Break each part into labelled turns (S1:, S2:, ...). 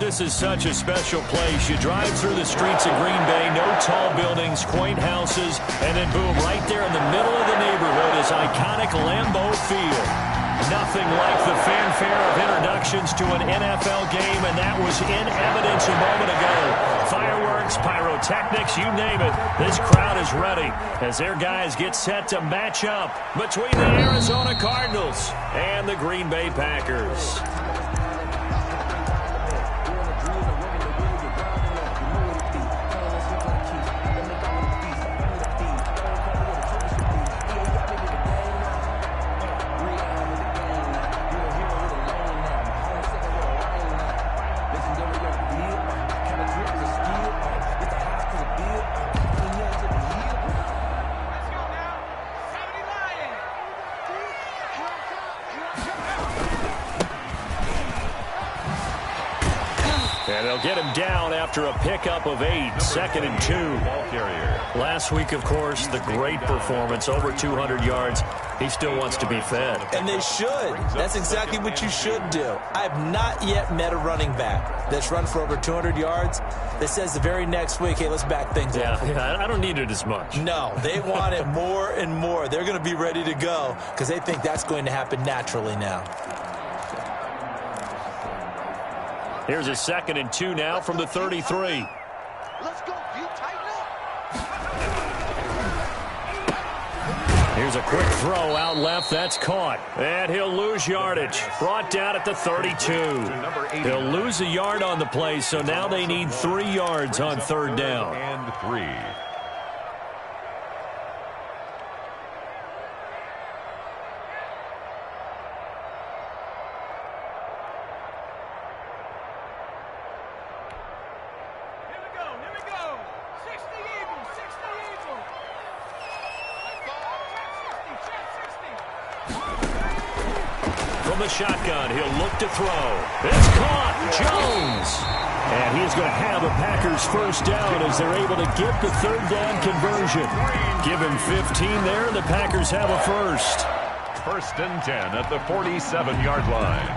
S1: this is such a special place. You drive through the streets of Green Bay, no tall buildings, quaint houses, and then boom, right there in the middle of the neighborhood is iconic Lambeau Field. Nothing like the fanfare of introductions to an NFL game, and that was in evidence a moment ago. Fireworks, pyrotechnics, you name it. This crowd is ready as their guys get set to match up between the Arizona Cardinals and the Green Bay Packers. And they'll get him down after a pickup of 8, 2nd and 2. Last week, of course, the great performance, over 200 yards. He still wants to be fed.
S2: And they should. That's exactly what you should do. I have not yet met a running back that's run for over 200 yards that says the very next week, hey, let's back things up.
S1: Yeah, I don't need it as much.
S2: No, they want it more and more. They're going to be ready to go because they think that's going to happen naturally now.
S1: Here's a 2nd and 2 now from the 33.
S3: Let's go. You tighten up.
S1: Here's a quick throw out left. That's caught. And he'll lose yardage. Brought down at the 32. He'll lose a yard on the play, so now they need 3 yards on 3rd down.
S4: And 3.
S1: From the shotgun, he'll look to throw. It's caught. Jones. And he's going to have a Packers first down as they're able to get the 3rd down conversion. Give him 15 there, and the Packers have a first.
S4: 1st and 10 at the 47-yard line.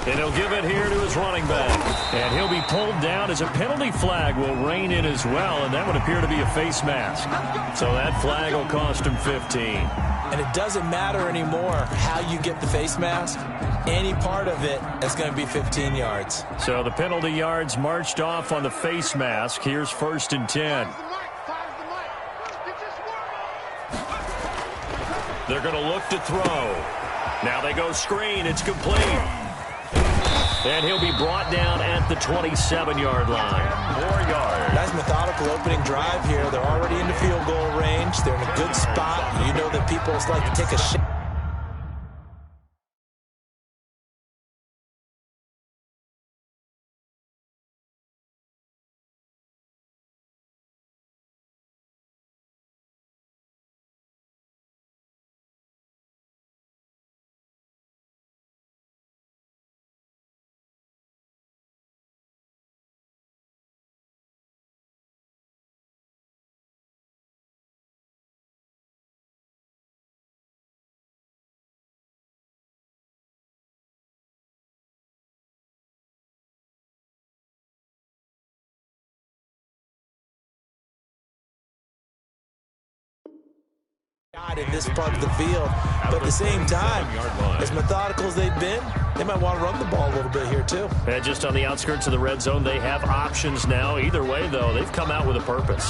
S1: And he'll give it here to his running back. And he'll be pulled down as a penalty flag will rein in as well, and that would appear to be a face mask. So that flag will cost him 15.
S2: And it doesn't matter anymore how you get the face mask. Any part of it is going to be 15 yards.
S1: So the penalty yards marched off on the face mask. Here's 1st and 10. They're going to look to throw. Now they go screen. It's complete. And he'll be brought down at the 27-yard line.
S4: 4 yards.
S2: Nice methodical opening drive here. They're already in the field goal range. They're in a good spot. You know that people like to take a shot. In this part of the field, but at the same time, as methodical as they've been, they might want to run the ball a little bit here too.
S1: And just on the outskirts of the red zone, they have options now. Either way, though, they've come out with a purpose.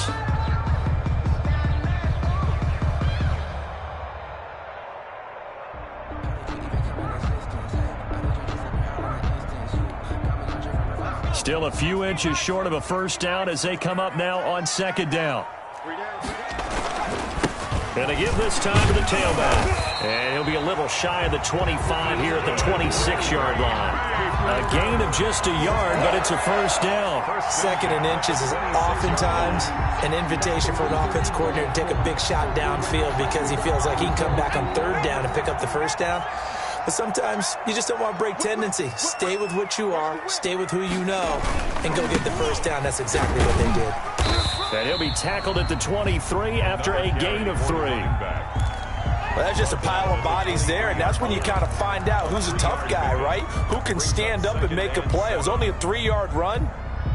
S1: Still a few inches short of a first down as they come up now on 2nd down. And they give this time to the tailback. And he'll be a little shy of the 25 here at the 26-yard line. A gain of just a yard, but it's a first down.
S2: 2nd and inches is oftentimes an invitation for an offense coordinator to take a big shot downfield because he feels like he can come back on 3rd down and pick up the first down. But sometimes you just don't want to break tendency. Stay with what you are, stay with who you know, and go get the first down. That's exactly what they did.
S1: And he'll be tackled at the 23 after a gain of 3.
S2: Well, that's just a pile of bodies there, and that's when you kind of find out who's a tough guy, right? Who can stand up and make a play. It was only a 3-yard run,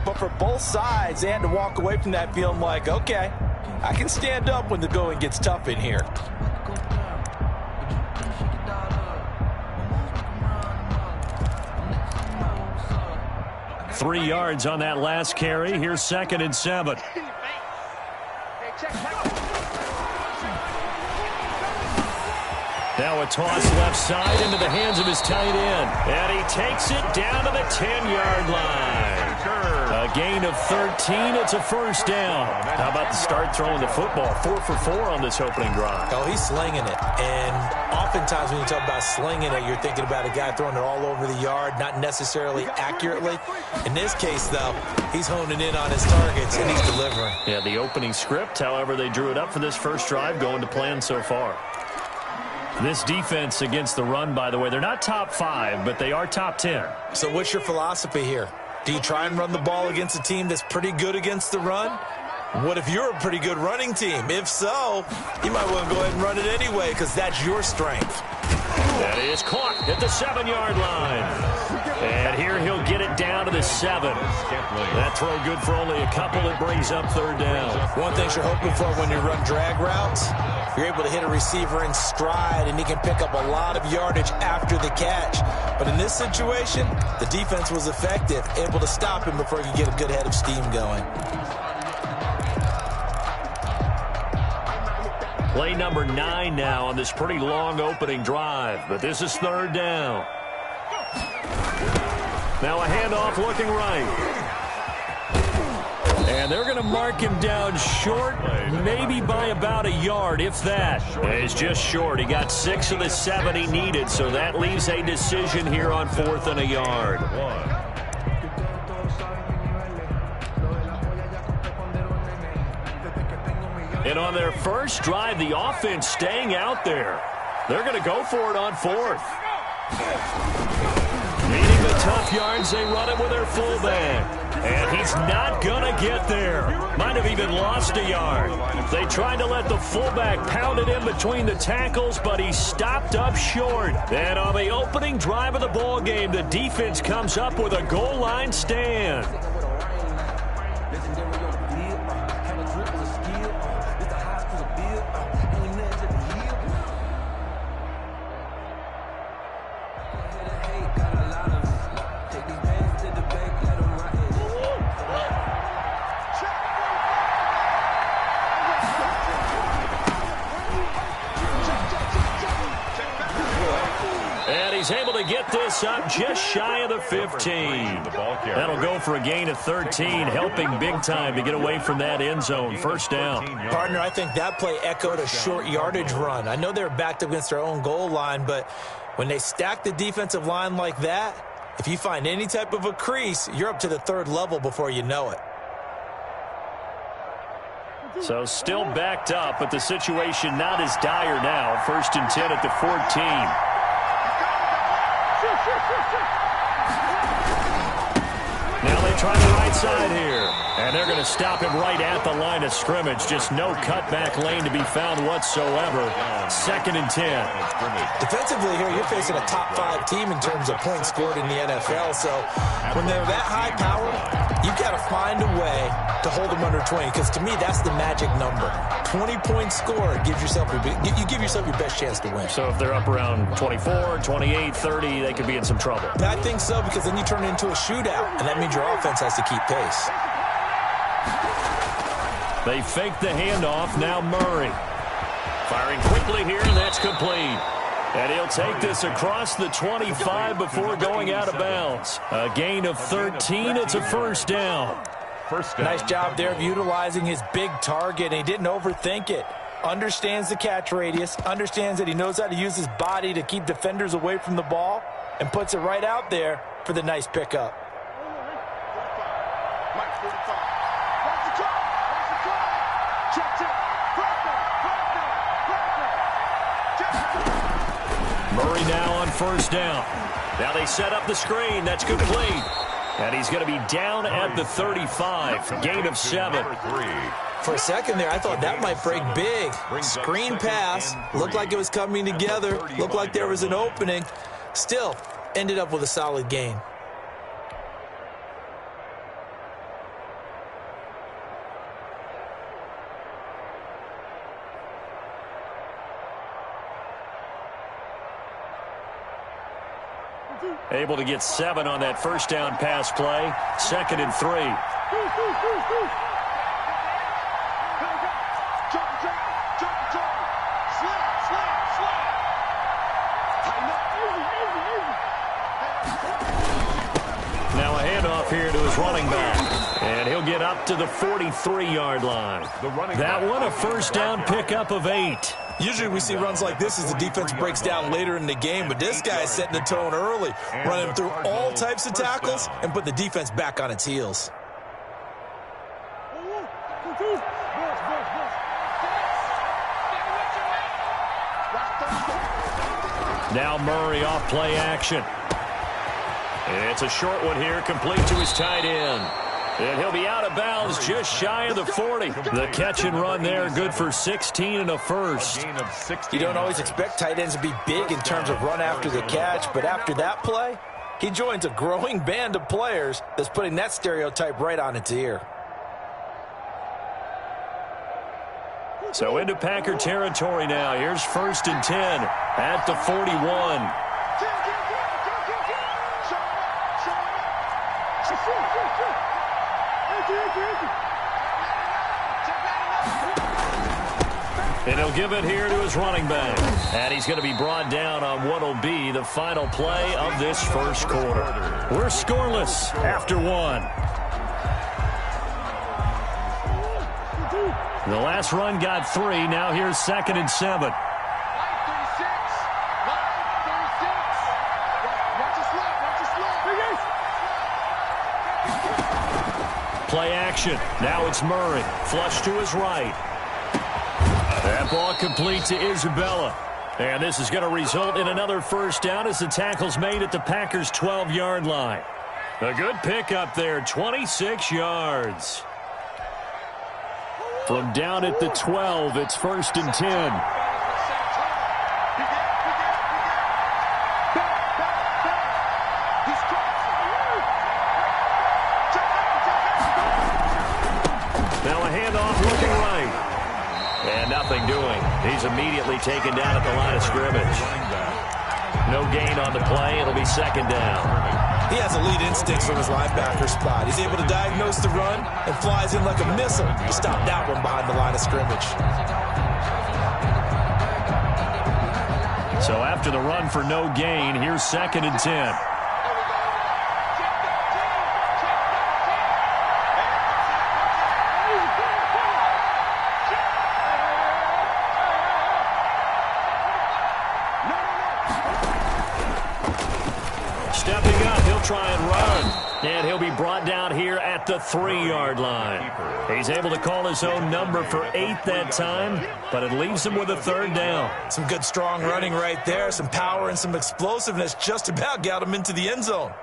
S2: but for both sides, they had to walk away from that feeling like, okay, I can stand up when the going gets tough in here.
S1: Three yards on that last carry. Here's 2nd and 7. Now a toss left side into the hands of his tight end. And he takes it down to the 10-yard line. A gain of 13. It's a first down. How about the start throwing the football? 4 for 4 on this opening drive.
S2: Oh, he's slinging it. And oftentimes when you talk about slinging it, you're thinking about a guy throwing it all over the yard, not necessarily accurately. In this case, though, he's honing in on his targets, and he's delivering.
S1: Yeah, the opening script, however, they drew it up for this first drive, going to plan so far. This defense against the run, by the way, they're not top 5, but they are top 10.
S2: So what's your philosophy here? Do you try and run the ball against a team that's pretty good against the run? What if you're a pretty good running team? If so, you might want to go ahead and run it anyway because that's your strength.
S1: That is caught at the 7-yard line. And here he'll get it down to the 7. That throw good for only a couple. It brings up 3rd down.
S2: One thing you're hoping for when you run drag routes, you're able to hit a receiver in stride, and he can pick up a lot of yardage after the catch. But in this situation, the defense was effective, able to stop him before he could get a good head of steam going.
S1: Play number 9 now on this pretty long opening drive, but this is 3rd down. Now a handoff looking right. And they're going to mark him down short, maybe by about a yard, if that. It's just short. He got 6 of the 7 he needed, so that leaves a decision here on 4th and a yard. And on their first drive, the offense staying out there. They're going to go for it on 4th. Needing the tough yards, they run it with their fullback. And he's not going to get there. Might have even lost a yard. They tried to let the fullback pound it in between the tackles, but he stopped up short. Then on the opening drive of the ball game, the defense comes up with a goal line stand. He's able to get this up just shy of the 15. That'll go for a gain of 13, helping big time to get away from that end zone. First down.
S2: Partner, I think that play echoed a short yardage run. I know they were backed up against their own goal line, but when they stack the defensive line like that, if you find any type of a crease, you're up to the 3rd level before you know it.
S1: So still backed up, but the situation not as dire now. 1st and 10 at the 14. Now they try the right side here. And they're going to stop him right at the line of scrimmage. Just no cutback lane to be found whatsoever. 2nd and 10.
S2: Defensively here, you're facing a top 5 team in terms of points scored in the NFL. So when they're that high powered, you've got to find a way to hold them under 20. Because to me, that's the magic number. 20 points scored gives yourself you give yourself your best chance to win.
S1: So if they're up around 24, 28, 30, they could be in some trouble.
S2: I think so, because then you turn it into a shootout, and that means your offense has to keep pace.
S1: They fake the handoff. Now Murray. Firing quickly here, and that's complete. And he'll take this across the 25 before going out of bounds. A gain of 13. It's a first down.
S2: Nice job there of utilizing his big target, and he didn't overthink it. Understands the catch radius, understands that he knows how to use his body to keep defenders away from the ball, and puts it right out there for the nice pickup. Murray now on
S1: first down. Now they set up the screen. That's complete. And he's going to be down at the 35. Gain of 7.
S2: For a second there, I thought that might break big. Screen pass. Looked like it was coming together. Looked like there was an opening. Still, ended up with a solid gain.
S1: Able to get 7 on that first down pass play. 2nd and 3. Now a handoff here to his running back. And he'll get up to the 43-yard line. That one, a first down pickup of 8.
S2: Usually we see runs like this as the defense breaks down later in the game, but this guy is setting the tone early, running through all types of tackles and put the defense back on its heels.
S1: Now Murray off play action. It's a short one here, complete to his tight end. And he'll be out of bounds just shy of the 40. The catch and run there, good for 16 and a first.
S2: You don't always expect tight ends to be big in terms of run after the catch, but after that play, he joins a growing band of players that's putting that stereotype right on its ear.
S1: So into Packer territory now. Here's 1st and 10 at the 41. And he'll give it here to his running back. And he's going to be brought down on what will be the final play of this first quarter. We're scoreless after 1. The last run got 3. Now here's 2nd and 7. Play action. Now it's Murray. Flush to his right. That ball complete to Isabella. And this is going to result in another first down as the tackle's made at the Packers' 12-yard line. A good pickup there, 26 yards. From down at the 12, it's 1st and 10. Nothing doing. He's immediately taken down at the line of scrimmage. No gain on the play. It'll be 2nd down.
S2: He has elite instincts from his linebacker spot. He's able to diagnose the run and flies in like a missile to stop that one behind the line of scrimmage.
S1: So after the run for no gain, here's 2nd and 10. Stepping up, he'll try and run. And he'll be brought down here at the 3-yard line. He's able to call his own number for 8 that time, but it leaves him with a 3rd down.
S2: Some good strong running right there, some power and some explosiveness just about got him into the end zone.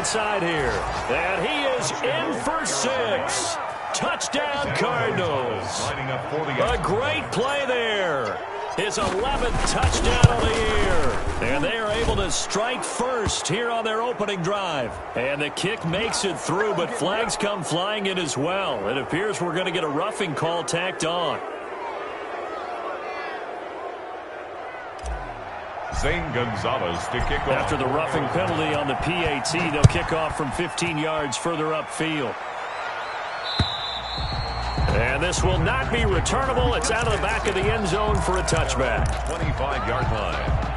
S1: Side here, and he is in for 6. Touchdown Cardinals. A great play there. His 11th touchdown of the year, and they are able to strike first here on their opening drive. And the kick makes it through, but flags come flying in as well. It appears we're going to get a roughing call tacked on.
S4: Zane Gonzalez to kick off.
S1: After the roughing penalty on the PAT, they'll kick off from 15 yards further upfield. And this will not be returnable. It's out of the back of the end zone for a touchback.
S4: 25-yard line.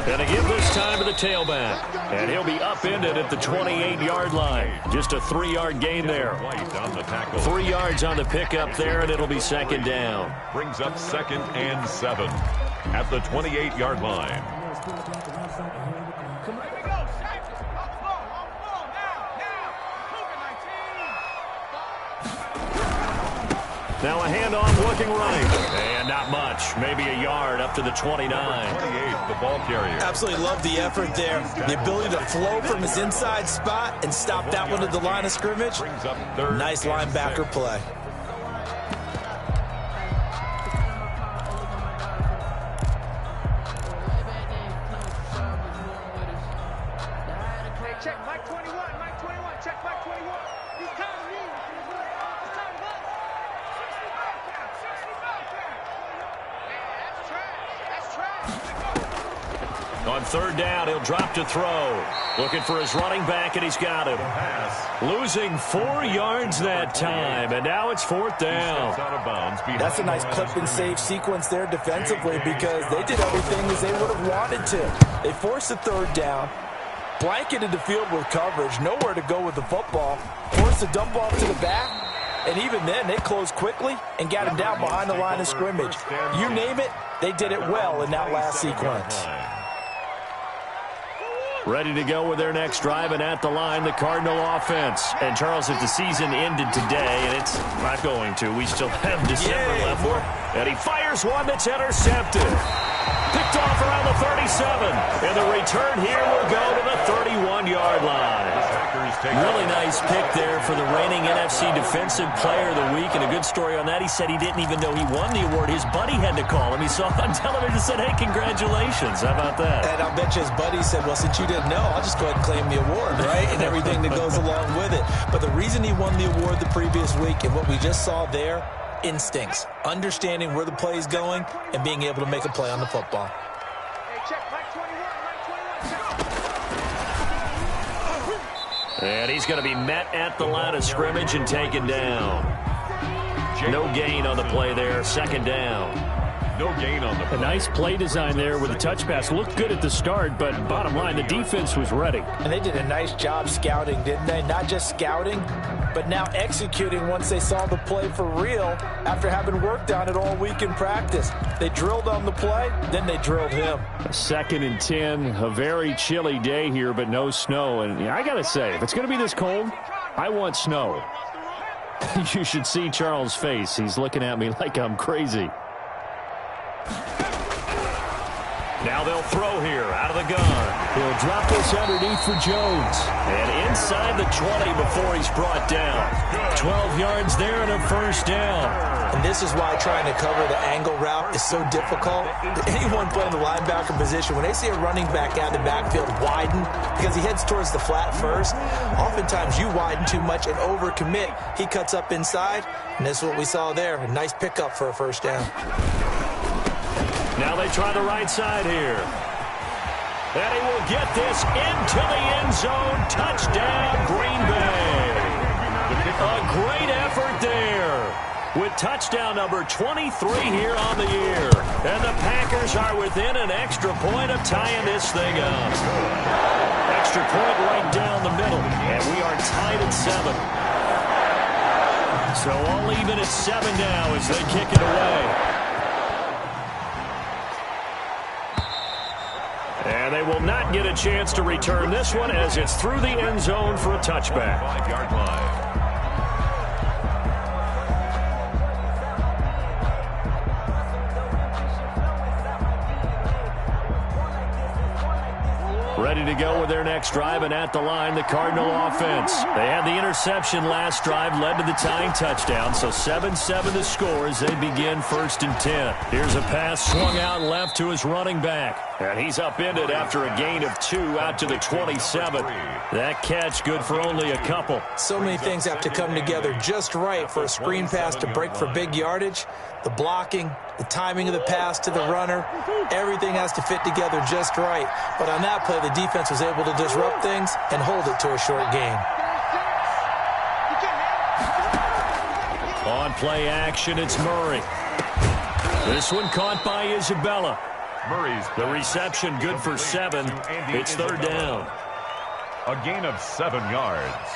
S1: Gonna give this time to the tailback. And he'll be upended at the 28-yard line. Just a 3-yard gain there. 3 yards on the pickup there, and it'll be second down.
S4: Brings up 2nd and 7 at the 28-yard line.
S1: Now a handoff looking right. And not much. Maybe a yard up to the 29.
S4: 28, the ball carrier.
S2: Absolutely love the effort there. The ability to flow from his inside spot and stop that one at the line of scrimmage.
S4: Brings up 3rd
S2: nice linebacker play.
S3: Check Mike 21, Mike 21, check Mike 21. He's coming, he's coming up. 65 count. Yeah, that's trash.
S1: On 3rd down, he'll drop to throw. Looking for his running back, and he's got him. Losing 4 yards that time, and now it's 4th down.
S4: Out of bounds.
S2: That's a nice clip and save sequence there defensively because they did everything as they would have wanted to. They forced the 3rd down, blanketed the field with coverage, nowhere to go with the football, forced the dump off to the back, and even then they closed quickly and got him down behind the line of scrimmage. You name it, they did it well in that last sequence.
S1: Ready to go with their next drive, and at the line, the Cardinal offense. And, Charles, if the season ended today, and it's not going to, we still have December left. And he fires one that's intercepted. Picked off around the 37. And the return here will go to the 31-yard line. Really nice pick there for the reigning NFC Defensive Player of the Week. And a good story on that. He said he didn't even know he won the award. His buddy had to call him. He saw it on television and said, hey, congratulations. How about that?
S2: And I'll bet you his buddy said, well, since you didn't know, I'll just go ahead and claim the award, right? And everything that goes along with it. But the reason he won the award the previous week and what we just saw there, instincts, understanding where the play is going and being able to make a play on the football.
S3: Hey, check Mike 21, Mike 21, check.
S1: And he's going to be met at the line of scrimmage and taken down. No gain on the play there, 2nd down.
S4: No gain on the play.
S5: A nice play design there with a touch pass. Looked good at the start, but bottom line, the defense was ready.
S2: And they did a nice job scouting, didn't they? Not just scouting, but now executing once they saw the play for real after having worked on it all week in practice. They drilled on the play, then they drilled him.
S5: 2nd and 10, a very chilly day here, but no snow. And I got to say, if it's going to be this cold, I want snow. You should see Charles' face. He's looking at me like I'm crazy.
S1: Now they'll throw here out of the gun.
S5: He'll drop this underneath for Jones.
S1: And inside the 20 before he's brought down. 12 yards there and a 1st down.
S2: And this is why trying to cover the angle route is so difficult. Anyone playing the linebacker position, when they see a running back out of the backfield widen, because he heads towards the flat first, oftentimes you widen too much and overcommit. He cuts up inside, and this is what we saw there. A nice pickup for a 1st down.
S1: Now they try the right side here. And he will get this into the end zone. Touchdown, Green Bay. A great effort there with touchdown number 23 here on the year. And the Packers are within an extra point of tying this thing up. Extra point right down the middle. And we are tied at 7. So all even at 7 now as they kick it away. And they will not get a chance to return this one as it's through the end zone for a touchback.
S4: 5-yard line.
S1: Ready to go with their next drive, and at the line, the Cardinal offense. They had the interception last drive, led to the tying touchdown, so 7-7 to score as they begin 1st and 10. Here's a pass swung out left to his running back, and he's upended after a gain of 2 out to the 27. That catch good for only a couple.
S2: So many things have to come together just right for a screen pass to break for big yardage. The blocking, the timing of the pass to the runner, everything has to fit together just right. But on that play, the defense was able to disrupt things and hold it to a short gain.
S1: On play action, it's Murray. This one caught by Isabella. The reception good for 7. It's third down.
S4: A gain of 7 yards.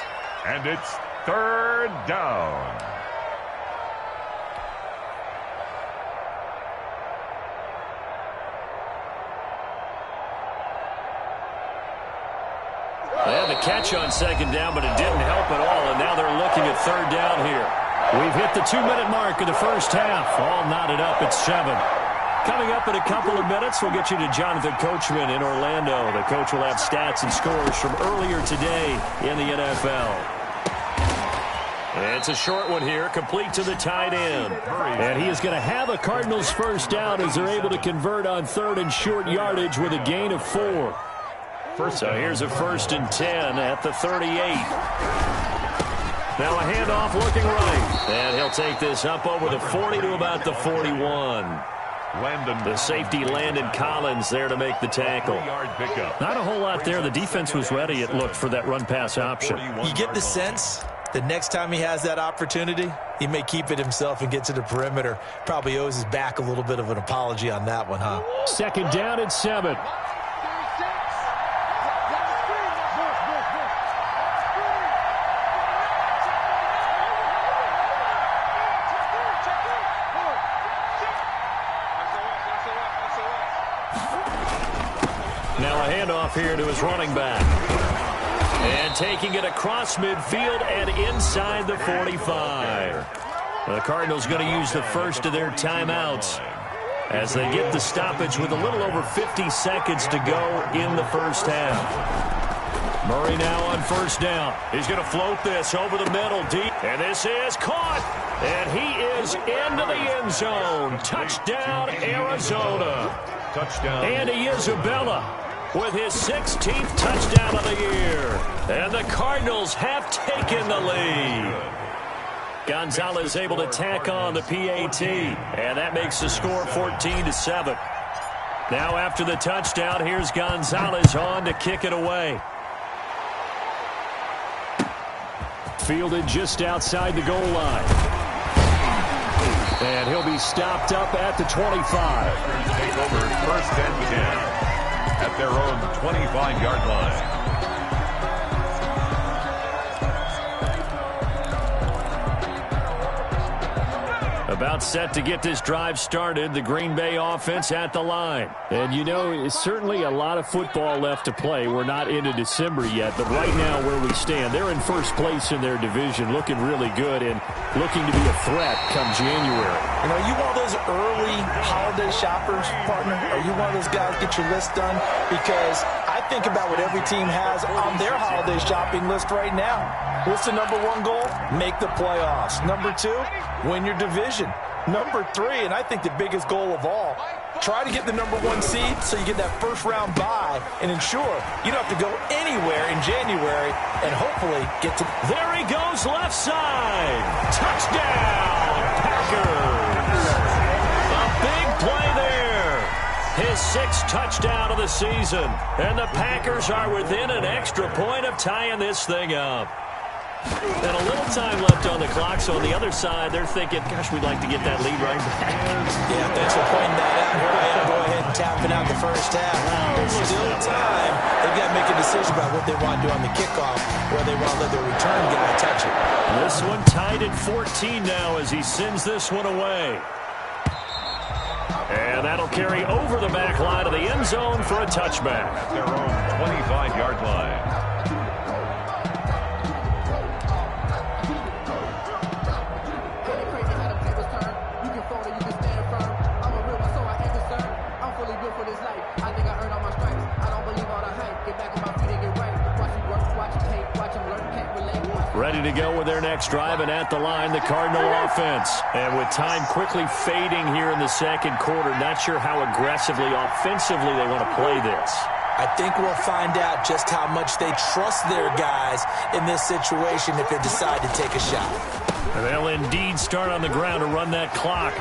S4: And it's third down.
S1: They had the catch on second down, but it didn't help at all, and now they're looking at third down here.
S5: We've hit the 2-minute mark of the first half. All knotted up at 7.
S1: Coming up in a couple of minutes, we'll get you to Jonathan Coachman in Orlando. The coach will have stats and scores from earlier today in the NFL. It's a short one here, complete to the tight end.
S5: And he is going to have a Cardinals first down as they're able to convert on third and short yardage with a gain of 4.
S1: So here's a 1st and 10 at the 38. Now a handoff looking right. And he'll take this up over the 40 to about the 41. The safety, Landon Collins, there to make the tackle.
S5: Not a whole lot there. The defense was ready, it looked, for that run-pass option.
S2: You get the sense the next time he has that opportunity, he may keep it himself and get to the perimeter. Probably owes his back a little bit of an apology on that one, huh?
S5: Second down at 7.
S1: Now a handoff here to his running back. And taking it across midfield and inside the 45. The Cardinals going to use the first of their timeouts as they get the stoppage with a little over 50 seconds to go in the first half. Murray now on first down. He's going to float this over the middle deep. And this is caught. And he is into the end zone. Touchdown, Arizona.
S4: Touchdown.
S1: Andy Isabella with his 16th touchdown of the year. And the Cardinals have taken the lead. Gonzalez able to tack on the PAT. And that makes the score 14-7. Now after the touchdown, here's Gonzalez on to kick it away.
S5: Fielded just outside the goal line. And he'll be stopped up at the 25.
S4: Take over 1st and 10 at their own 25-yard line.
S1: About set to get this drive started. The Green Bay offense at the line.
S5: And, you know, it's certainly a lot of football left to play. We're not into December yet, but right now where we stand, they're in first place in their division, looking really good and looking to be a threat come January.
S2: You know, are you one of those early holiday shoppers, partner? Are you one of those guys get your list done? Because I think about what every team has on their holiday shopping list right now. What's the number 1 goal? Make the playoffs. Number 2, win your division. Number 3, and I think the biggest goal of all, try to get the number 1 seed so you get that first-round bye and ensure you don't have to go anywhere in January and hopefully get to...
S1: There he goes left side. Touchdown, Packers. A big play there. His 6th touchdown of the season. And the Packers are within an extra point of tying this thing up. And a little time left on the clock, so on the other side, they're thinking, gosh, we'd like to get that lead right back.
S2: Yeah, thanks for pointing that out. Here I am, go ahead and tapping out the first half. There's still time. They've got to make a decision about what they want to do on the kickoff, where they want to let their return guy touch it.
S1: This one tied at 14 now as he sends this one away. And that'll carry over the back line of the end zone for a touchback.
S4: Their own 25-yard line.
S1: Ready to go with their next drive, and at the line, the Cardinal offense. And with time quickly fading here in the second quarter, not sure how aggressively, offensively they want to play this.
S2: I think we'll find out just how much they trust their guys in this situation if they decide to take a shot.
S1: And they'll indeed start on the ground to run that clock.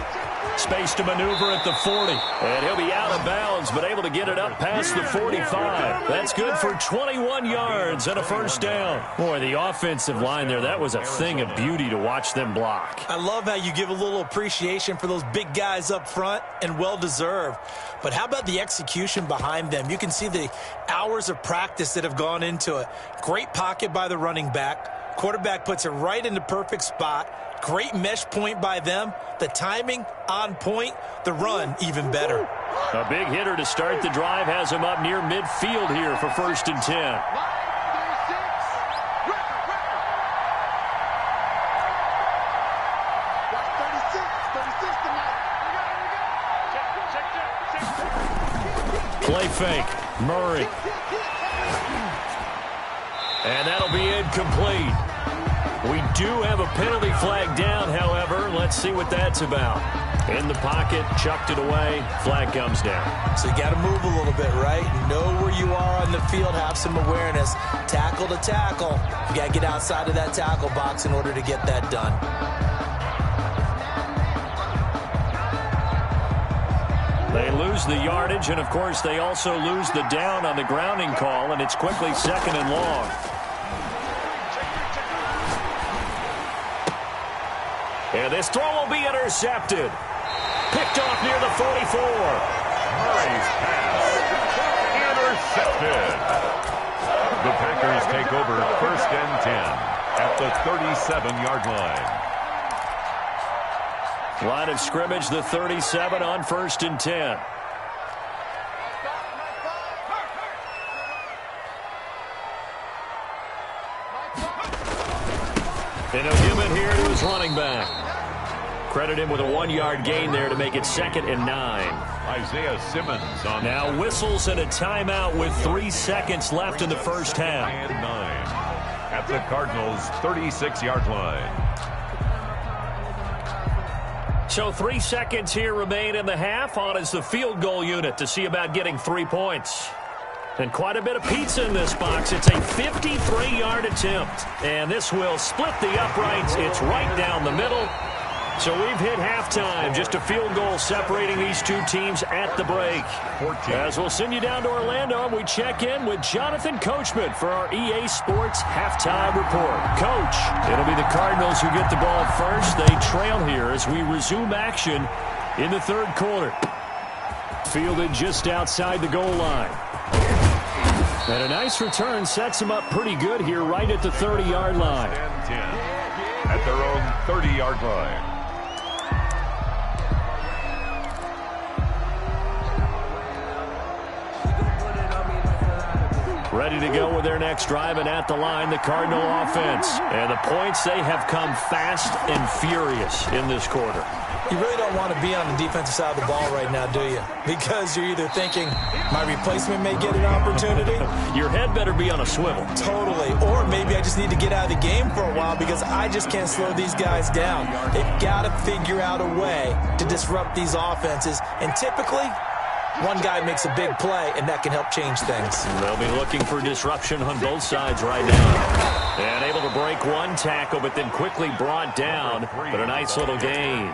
S1: Space to maneuver at the 40. And he'll be out of bounds, but able to get it up past the 45. That's good for 21 yards and a first down. Boy, the offensive line there, that was a thing of beauty to watch them block.
S2: I love how you give a little appreciation for those big guys up front, and well-deserved. But how about the execution behind them? You can see the hours of practice that have gone into it. Great pocket by the running back. Quarterback puts it right in the perfect spot. Great mesh point by them. The timing on point. The run even better.
S1: A big hitter to start the drive has him up near midfield here for 1st and 10. Play fake. Murray. And that'll be incomplete. We do have a penalty flag down, however. Let's see what that's about. In the pocket, chucked it away. Flag comes down.
S2: So you got to move a little bit, right? Know where you are on the field, have some awareness. Tackle to tackle. You got to get outside of that tackle box in order to get that done.
S1: They lose the yardage, and, of course, they also lose the down on the grounding call, and it's quickly 2nd and long. And this throw will be intercepted. Picked off near the 44.
S4: Murray's pass. Intercepted. The Packers take over 1st and 10 at the 37-yard line.
S1: Line of scrimmage, the 37 on 1st and 10. And he'll give it here to his running back. Credit him with a 1-yard gain there to make it 2nd and 9.
S4: Isaiah Simmons on
S1: now whistles and a timeout with 3 seconds left in the first half.
S4: And 9 at the Cardinals' 36-yard line.
S1: So 3 seconds here remain in the half. On is the field goal unit to see about getting 3 points. And quite a bit of pizza in this box. It's a 53-yard attempt. And this will split the uprights. It's right down the middle. So we've hit halftime. Just a field goal separating these two teams at the break.
S4: 14.
S1: As we'll send you down to Orlando, we check in with Jonathan Coachman for our EA Sports Halftime Report. Coach, it'll be the Cardinals who get the ball first. They trail here as we resume action in the 3rd quarter. Fielded just outside the goal line. And a nice return sets them up pretty good here right at the 30-yard line.
S4: 10 at their own 30-yard line.
S1: Ready to go with their next drive, and at the line, the Cardinal offense. And the points, they have come fast and furious in this quarter.
S2: You really don't want to be on the defensive side of the ball right now, do you? Because you're either thinking, my replacement may get an opportunity.
S1: Your head better be on a swivel.
S2: Totally. Or maybe I just need to get out of the game for a while because I just can't slow these guys down. They've got to figure out a way to disrupt these offenses. And typically, one guy makes a big play, and that can help change things.
S1: They'll be looking for disruption on both sides right now. And able to break one tackle, but then quickly brought down. But a nice little gain.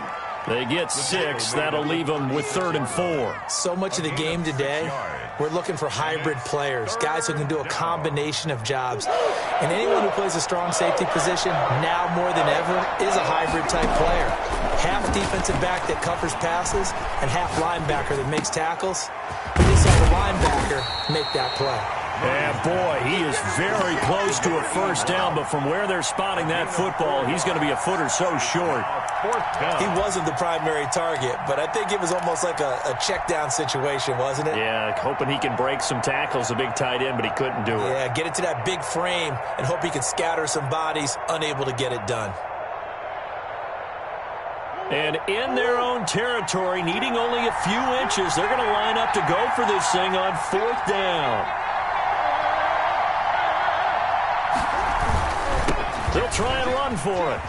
S1: They get 6. That'll leave them with 3rd and 4.
S2: So much of the game today, we're looking for hybrid players, guys who can do a combination of jobs. And anyone who plays a strong safety position, now more than ever, is a hybrid-type player. Half defensive back that covers passes and half linebacker that makes tackles. We just saw the linebacker make that play.
S1: And, boy, he is very close to a first down, but from where they're spotting that football, he's going to be a foot or so short.
S2: He wasn't the primary target, but I think it was almost like a check down situation, wasn't it?
S1: Yeah, hoping he can break some tackles, a big tight end, but he couldn't do it.
S2: Yeah, get it to that big frame and hope he can scatter some bodies, unable to get it done.
S1: And in their own territory, needing only a few inches, they're going to line up to go for this thing on 4th down. They'll try and run for it.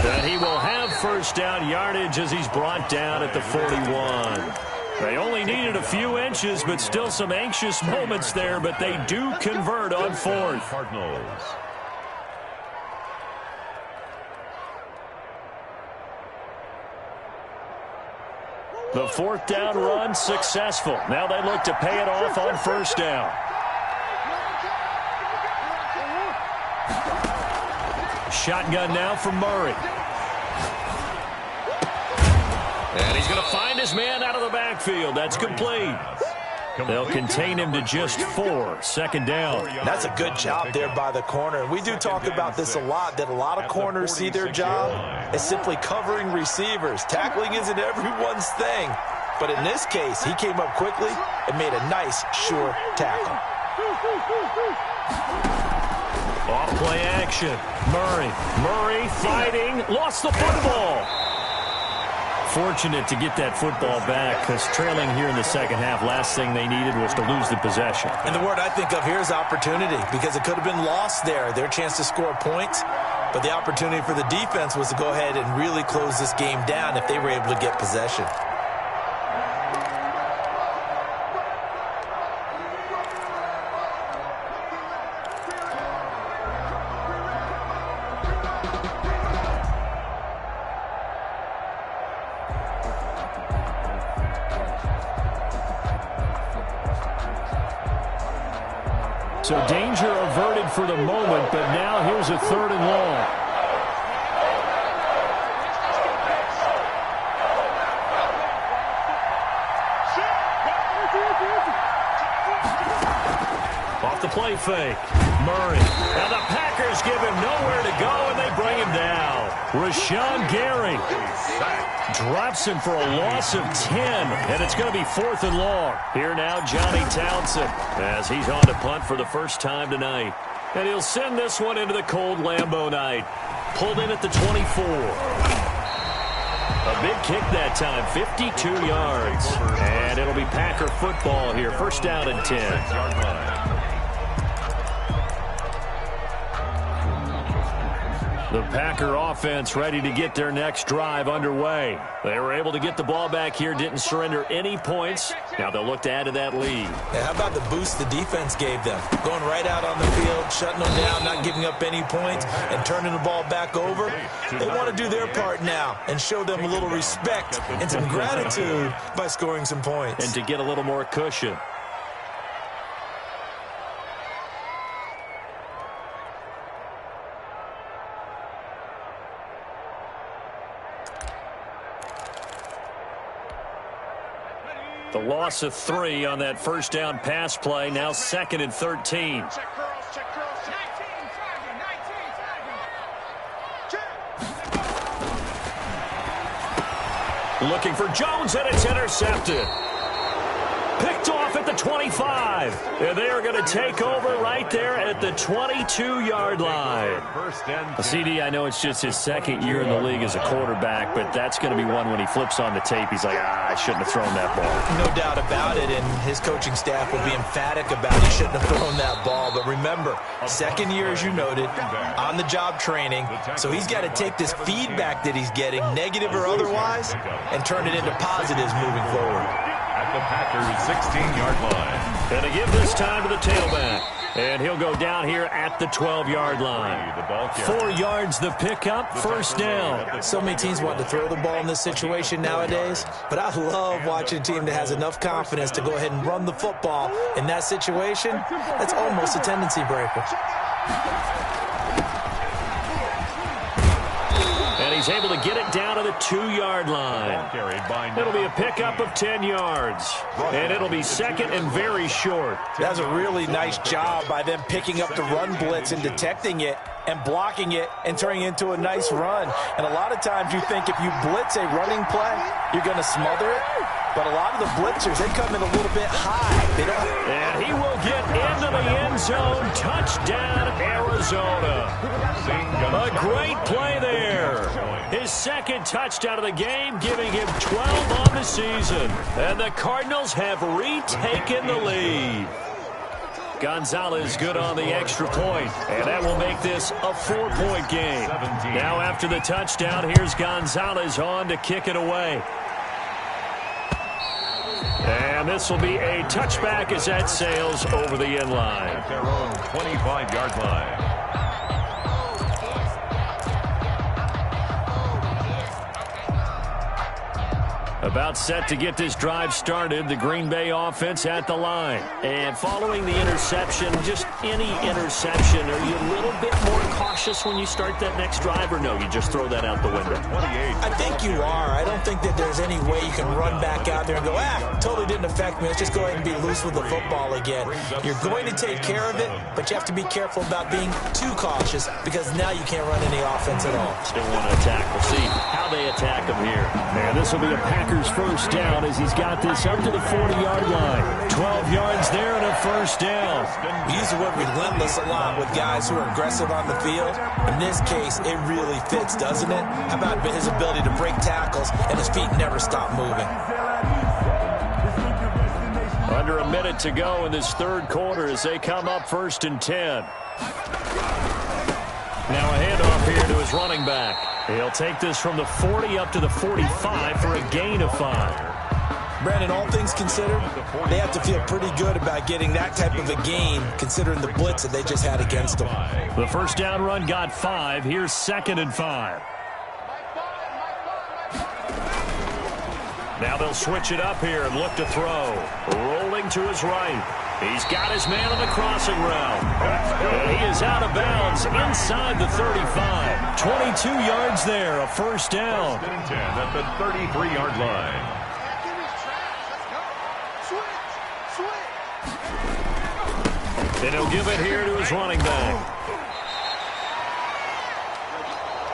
S1: And he will have first down yardage as he's brought down at the 41. They only needed a few inches, but still some anxious moments there, but they do convert on 4th.
S4: Cardinals.
S1: The fourth down run successful. Now they look to pay it off on first down. Shotgun now for Murray. And he's going to find his man out of the backfield. That's complete. They'll contain him to just 4. Second down.
S2: That's a good job there by the corner. We do talk about this a lot, that a lot of corners see their job as simply covering receivers. Tackling isn't everyone's thing. But in this case, he came up quickly and made a nice, sure tackle.
S1: Off play action. Murray fighting. Lost the football. Fortunate to get that football back because trailing here in the second half, last thing they needed was to lose the possession.
S2: And the word I think of here is opportunity, because it could have been lost there, their chance to score points. But the opportunity for the defense was to go ahead and really close this game down if they were able to get possession.
S1: So danger averted for the moment, but now here's a 3rd and long. Off the play fake. Murray. Now the Packers give him nowhere to go, and they bring him down. Rashawn Gary drops him for a loss of 10, and it's going to be 4th and long. Here now, Johnny Townsend, as he's on to punt for the first time tonight. And he'll send this one into the cold Lambeau night. Pulled in at the 24. A big kick that time, 52 yards. And it'll be Packer football here, first down and 10. The Packer offense ready to get their next drive underway. They were able to get the ball back here, didn't surrender any points. Now they'll look to add to that lead.
S2: Yeah, how about the boost the defense gave them? Going right out on the field, shutting them down, not giving up any points, and turning the ball back over. They want to do their part now and show them a little respect and some gratitude by scoring some points.
S1: And to get a little more cushion. The loss of 3 on that first down pass play. Now 2nd and 13. Looking for Jones, and it's intercepted. Picked off at the 25. And they are going to take over right there at the 22-yard line. CD, I know it's just his 2nd year in the league as a quarterback, but that's going to be one when he flips on the tape. He's like, I shouldn't have thrown that ball.
S2: No doubt about it, and his coaching staff will be emphatic about he shouldn't have thrown that ball. But remember, 2nd year, as you noted, on-the-job training. So he's got to take this feedback that he's getting, negative or otherwise, and turn it into positives moving forward.
S4: At the Packers' 16-yard line.
S1: And to give this time to the tailback. And he'll go down here at the 12-yard line. 4 yards the pickup, first down.
S2: So many teams want to throw the ball in this situation nowadays, but I love watching a team that has enough confidence to go ahead and run the football. In that situation, that's almost a tendency breaker.
S1: And he's able to get it down to the 2-yard line. It'll be a pickup of 10 yards. And it'll be 2nd and very short.
S2: That's a really nice job by them picking up the run blitz and detecting it and blocking it and turning it into a nice run. And a lot of times you think if you blitz a running play, you're going to smother it. But a lot of the blitzers, they come in a little bit high.
S1: And he will get into the end zone. Touchdown, Arizona. A great play there. His 2nd touchdown of the game, giving him 12 on the season. And the Cardinals have retaken the lead. Gonzalez good on the extra point, and that will make this a 4-point game. Now after the touchdown, here's Gonzalez on to kick it away. And this will be a touchback as that sails over the end line.
S4: At their own 25-yard line.
S1: About set to get this drive started, the Green Bay offense at the line. And following the interception, just any interception, are you a little bit more cautious when you start that next drive, or no, you just throw that out the window?
S2: I think you are. I don't think that there's any way you can run back out there and go, totally didn't affect me. Let's just go ahead and be loose with the football again. You're going to take care of it, but you have to be careful about being too cautious because now you can't run any offense at all.
S1: Still want to attack. We'll see how they attack him here.
S5: And this will be a Packers first down as he's got this up to the 40-yard line.
S1: 12 yards there and a first down.
S2: We use the word relentless a lot with guys who are aggressive on the field. In this case, it really fits, doesn't it? How about his ability to break tackles and his feet never stop moving?
S1: Under a minute to go in this third quarter as they come up 1st and 10. Now a handoff here to his running back. He'll take this from the 40 up to the 45 for a gain of 5.
S2: Brandon, all things considered, they have to feel pretty good about getting that type of a gain considering the blitz that they just had against them.
S1: The first down run got 5. Here's 2nd and 5. Now they'll switch it up here and look to throw. Rolling to his right. He's got his man on the crossing route. And he is out of bounds inside the 35. 22 yards there, a first down.
S4: 1st and 10 at the 33-yard line.
S1: And he'll give it here to his running back.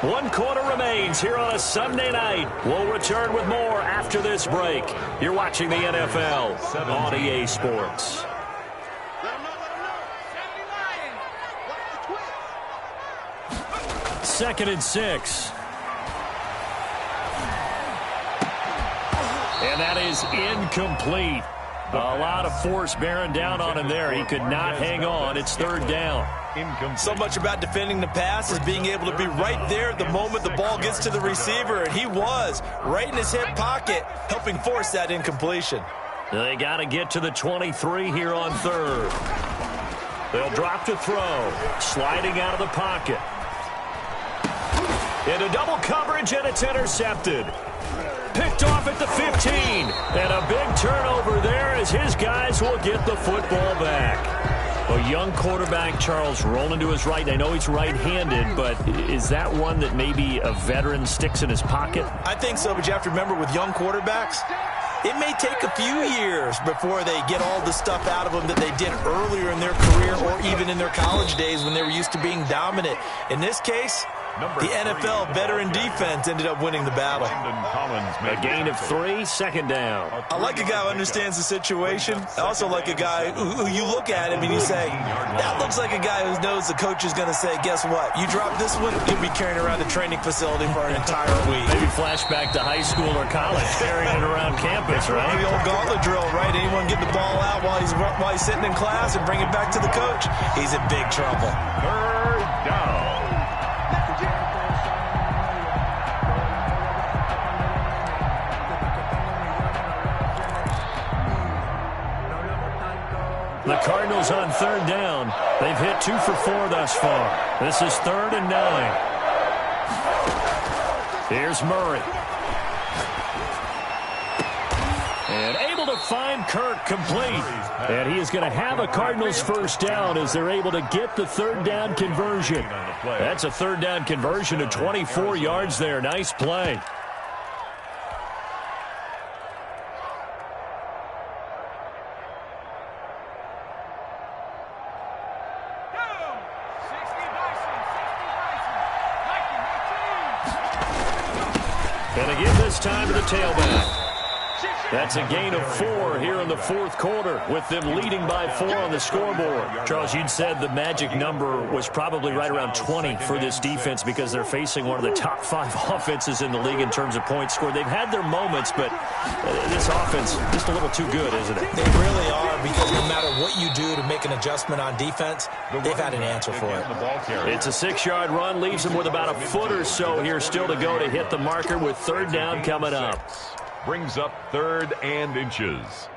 S1: 1 quarter remains here on a Sunday night. We'll return with more after this break. You're watching the NFL on EA Sports. 2nd and 6. And that is incomplete. A lot of force bearing down on him there. He could not hang on. It's 3rd down.
S2: So much about defending the pass is being able to be right there at the moment the ball gets to the receiver, and he was right in his hip pocket, helping force that incompletion.
S1: They got to get to the 23 here on 3rd. They'll drop to throw, sliding out of the pocket. Into double coverage, and it's intercepted. Picked off at the 15. And a big turnover there as his guys will get the football back. A young quarterback, Charles, rolling to his right. I know he's right-handed, but is that one that maybe a veteran sticks in his pocket?
S2: I think so, but you have to remember with young quarterbacks, it may take a few years before they get all the stuff out of them that they did earlier in their career or even in their college days when they were used to being dominant. In this case, the NFL veteran defense ended up winning the battle.
S1: A gain of 3, 2nd down.
S2: I like a guy who understands the situation. I also like a guy who you look at him and you say, that looks like a guy who knows the coach is going to say, guess what? You drop this one, you'll be carrying around the training facility for an entire week.
S1: Maybe flashback to high school or college, carrying it around campus, right?
S2: The old gauntlet drill, right? Anyone get the ball out while he's sitting in class and bring it back to the coach? He's in big trouble.
S4: 3rd down.
S1: The Cardinals on 3rd down. They've hit 2 for 4 thus far. This is 3rd and 9. Here's Murray. And able to find Kirk complete. And he is going to have a Cardinals first down as they're able to get the 3rd down conversion. That's a 3rd down conversion of 24 yards there. Nice play. And again this time to the tailback. That's a gain of 4 here in the 4th quarter with them leading by 4 on the scoreboard. Charles, you'd said the magic number was probably right around 20 for this defense because they're facing one of the top 5 offenses in the league in terms of points scored. They've had their moments, but this offense just a little too good, isn't it?
S2: They really are, because no matter what you do to make an adjustment on defense, they've had an answer for it.
S1: It's a 6-yard run, leaves them with about a foot or so here still to go to hit the marker with 3rd down coming up.
S4: Brings up 3rd and inches.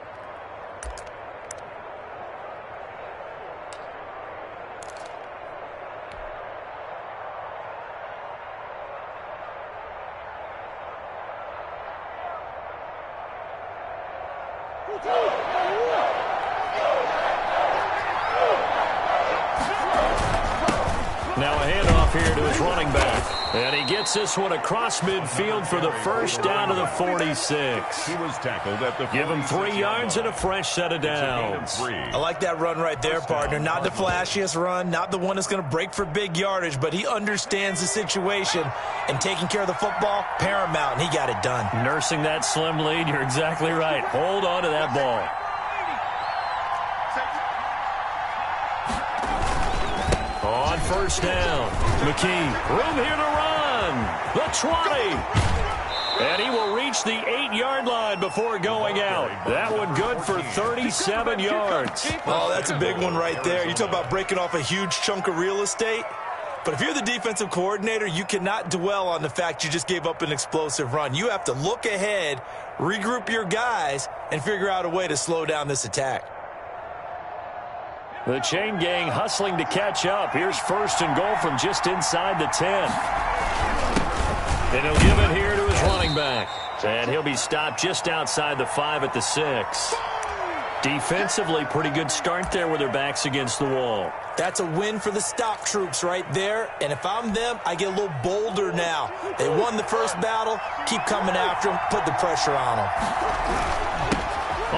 S1: Now a handoff here to his running back. And he gets this one across midfield for the first down of the 46.
S4: He was tackled at the
S1: Give him 3 yards and a fresh set of downs.
S2: I like that run right there, partner. Not the flashiest run, not the one that's going to break for big yardage, but he understands the situation, and taking care of the football, paramount, and he got it done.
S1: Nursing that slim lead, you're exactly right. Hold on to that ball. On first down, McKee, room here to run. The 20. And he will reach the 8-yard line before going out. That one good for 37 yards.
S2: Oh, that's a big one right there. You talk about breaking off a huge chunk of real estate. But if you're the defensive coordinator, you cannot dwell on the fact you just gave up an explosive run. You have to look ahead, regroup your guys, and figure out a way to slow down this attack.
S1: The chain gang hustling to catch up. Here's first and goal from just inside the 10. And he'll give it here to his running back. And he'll be stopped just outside the 5 at the 6. Defensively, pretty good start there with their backs against the wall.
S2: That's a win for the stop troops right there. And if I'm them, I get a little bolder now. They won the first battle. Keep coming after them. Put the pressure on them.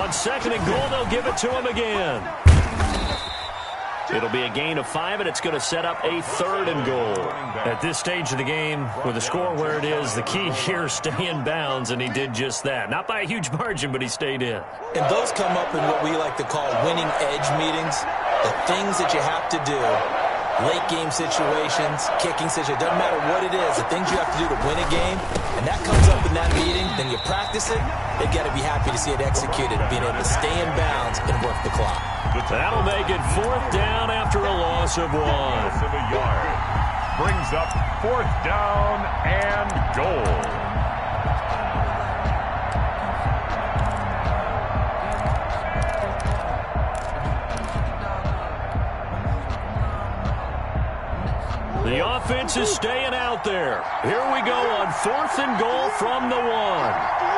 S1: On second and goal, they'll give it to him again. It'll be a gain of 5, and it's going to set up a 3rd and goal. At this stage of the game, with the score where it is, the key here is stay in bounds, and he did just that. Not by a huge margin, but he stayed in.
S2: And those come up in what we like to call winning edge meetings. The things that you have to do, late game situations, kicking situations, doesn't matter what it is, the things you have to do to win a game, and that comes up in that meeting, then you practice it, they've got to be happy to see it executed, being able to stay in bounds and work the clock.
S1: That'll make it 4th down after a loss of 1.
S4: Loss of a yard. Brings up 4th down and goal.
S1: The offense is staying out there. Here we go on 4th and goal from the 1.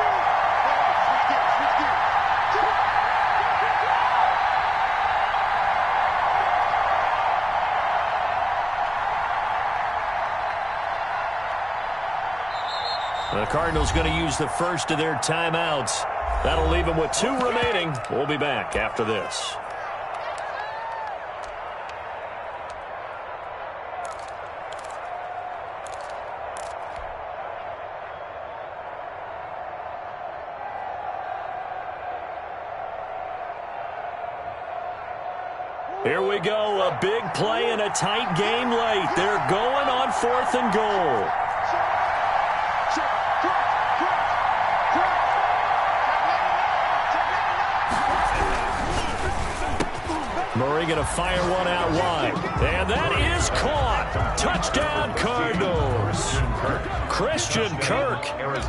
S1: The Cardinals going to use the first of their timeouts. That'll leave them with 2 remaining. We'll be back after this. Here we go, a big play in a tight game late. They're going on 4th and goal. Murray going to fire one out wide. And that is caught. Touchdown, Cardinals. Christian Kirk,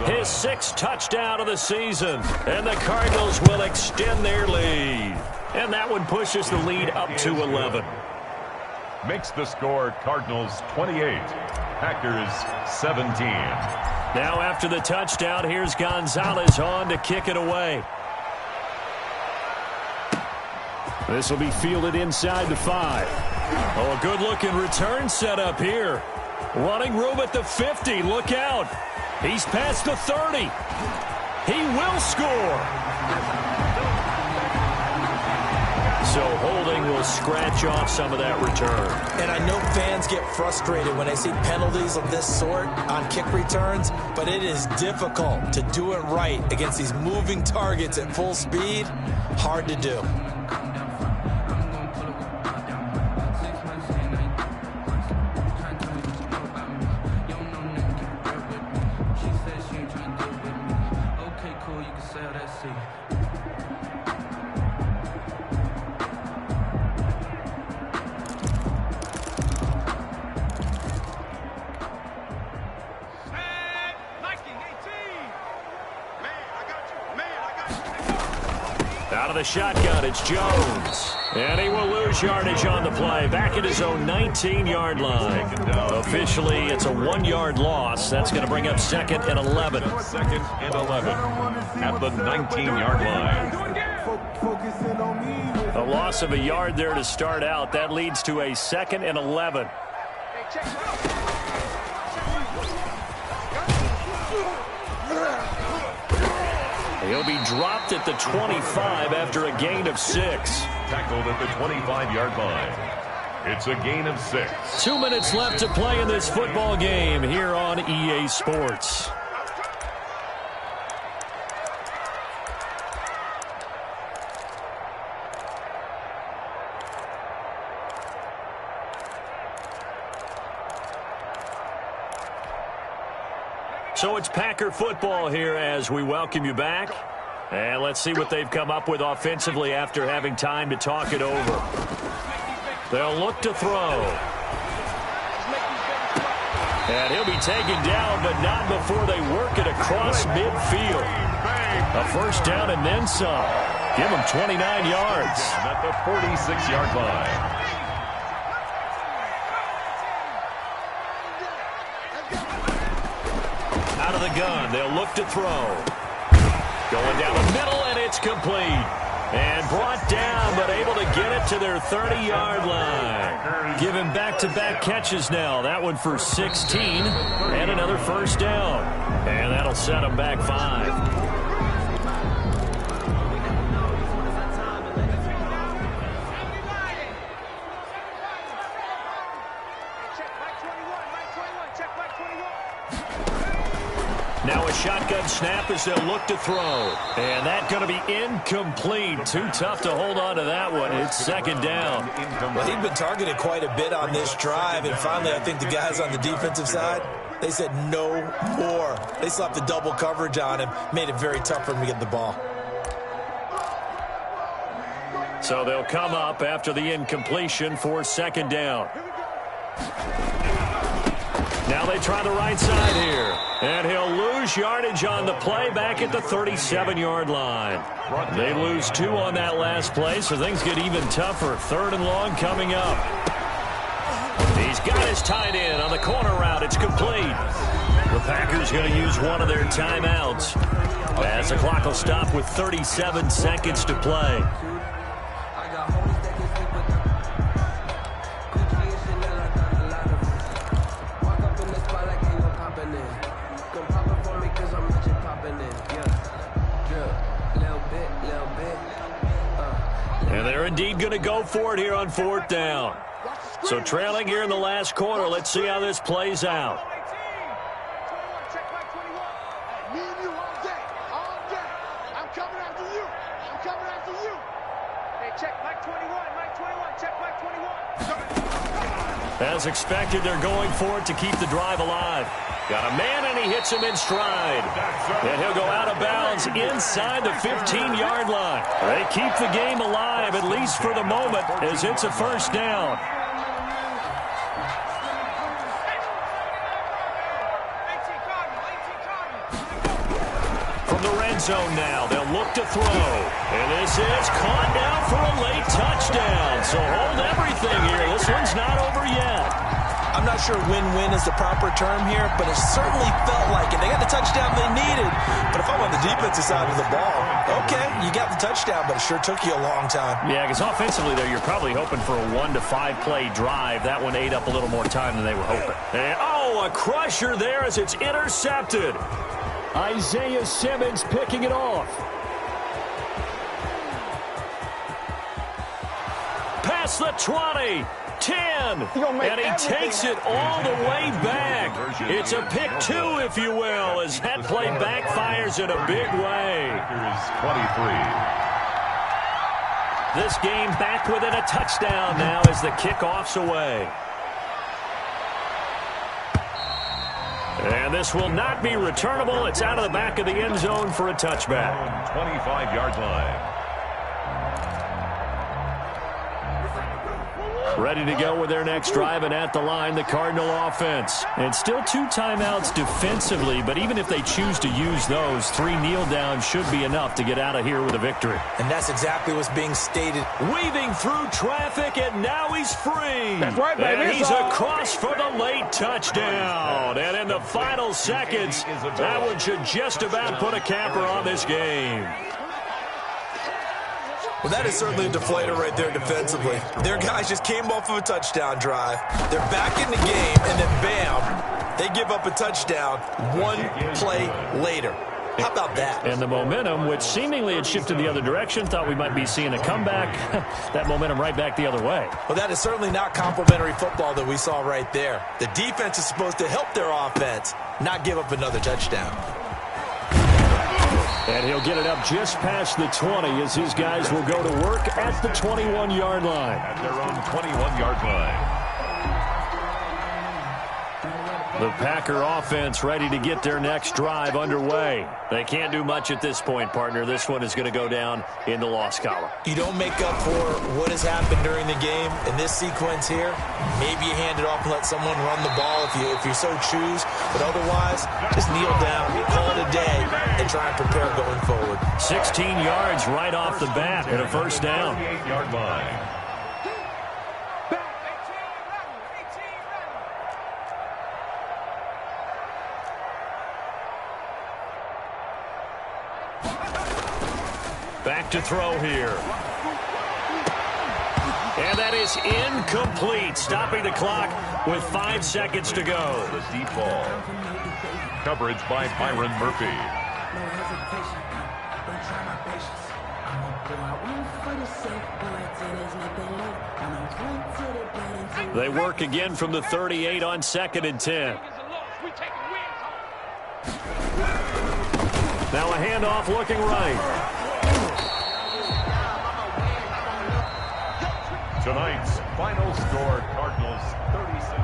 S1: his 6th touchdown of the season. And the Cardinals will extend their lead. And that one pushes the lead up to 11.
S4: Makes the score Cardinals 28, Packers 17.
S1: Now after the touchdown, here's Gonzalez on to kick it away. This will be fielded inside the 5. Oh, a good-looking return set up here. Running room at the 50. Look out. He's past the 30. He will score. So holding will scratch off some of that return.
S2: And I know fans get frustrated when they see penalties of this sort on kick returns, but it is difficult to do it right against these moving targets at full speed. Hard to do.
S1: Out of the shotgun, it's Jones. And he will lose yardage on the play. Back at his own 19-yard line. Officially, it's a 1-yard loss. That's going to bring up 2nd and 11.
S4: 2nd and 11 at the 19-yard line.
S1: A loss of a yard there to start out. That leads to a 2nd and 11. He'll be dropped at the 25 after a gain of 6.
S4: Tackled at the 25-yard line. It's a gain of 6.
S1: 2 minutes left to play in this football game here on EA Sports. So it's Packer football here as we welcome you back. And let's see what they've come up with offensively after having time to talk it over. They'll look to throw. And he'll be taken down, but not before they work it across midfield. A first down and then some. Give them 29 yards.
S4: At the 46-yard line.
S1: Out of the gun, they'll look to throw. Going down the middle, and it's complete. And brought down, but able to get it to their 30-yard line. Giving back-to-back catches now. That one for 16, and another first down. And that'll set them back 5. Now a shotgun snap as they'll look to throw. And that's going to be incomplete. Too tough to hold on to that one. It's 2nd down.
S2: Well, he'd been targeted quite a bit on this drive. And finally, I think the guys on the defensive side, they said no more. They slapped the double coverage on him. Made it very tough for him to get the ball.
S1: So they'll come up after the incompletion for 2nd down. Now they try the right side here. And he'll lose yardage on the play back at the 37-yard line. They lose 2 on that last play, so things get even tougher. 3rd and long coming up. He's got his tight end on the corner route. It's complete. The Packers going to use one of their timeouts as the clock will stop with 37 seconds to play. And they're indeed going to go for it here on 4th down. So trailing here in the last quarter. Let's see how this plays out.
S3: I'm coming after you. I'm coming after you. Hey, check Mike 21. Mike 21. Check Mike 21.
S1: As expected, they're going for it to keep the drive alive. Got a man, and he hits him in stride. And he'll go out of bounds inside the 15-yard line. They keep the game alive, at least for the moment, as it's a first down. From the red zone now, they'll look to throw. And this is caught down for a late touchdown. So hold everything here. This one's not over yet.
S2: I'm not sure win-win is the proper term here, but it certainly felt like it. They got the touchdown they needed. But if I'm on the defensive side of the ball, okay, you got the touchdown, but it sure took you a long time.
S1: Yeah, because offensively there, you're probably hoping for a 1 to 5 play drive. That one ate up a little more time than they were hoping. And, a crusher there as it's intercepted. Isaiah Simmons picking it off. Past the 20. 10, and he takes it all the way back. It's a pick 2, if you will, as that play backfires in a big way.
S4: 23.
S1: This game back within a touchdown now as the kickoff's away. And this will not be returnable. It's out of the back of the end zone for a touchback.
S4: 25-yard line.
S1: Ready to go with their next drive, and at the line, the Cardinal offense. And still 2 timeouts defensively, but even if they choose to use those, 3 kneel downs should be enough to get out of here with a victory.
S2: And that's exactly what's being stated.
S1: Weaving through traffic, and now he's free.
S3: That's right, baby.
S1: And he's across for the late touchdown. And in the final seconds, that one should just about put a capper on this game.
S2: Well, that is certainly a deflator right there defensively. Their guys just came off of a touchdown drive. They're back in the game, and then bam, they give up a touchdown one play later. How about that?
S5: And the momentum, which seemingly had shifted the other direction, thought we might be seeing a comeback. That momentum right back the other way.
S2: Well, that is certainly not complimentary football that we saw right there. The defense is supposed to help their offense, not give up another touchdown.
S5: And he'll get it up just past the 20 as his guys will go to work at the 21-yard line.
S4: At their own 21-yard line.
S5: The Packer offense ready to get their next drive underway. They can't do much at this point, partner. This one is going to go down in the loss column.
S2: You don't make up for what has happened during the game in this sequence here. Maybe you hand it off and let someone run the ball if you so choose. But otherwise, just kneel down, call it a day, and try and prepare going forward.
S5: 16 yards right off the bat and a first down.
S4: 28-yard line.
S5: Back to throw here. And that is incomplete, stopping the clock with 5 seconds to go.
S4: The deep ball. Coverage by Byron Murphy.
S5: They work again from the 38 on 2nd and 10. Now a handoff looking right.
S4: Tonight's final score, Cardinals 36.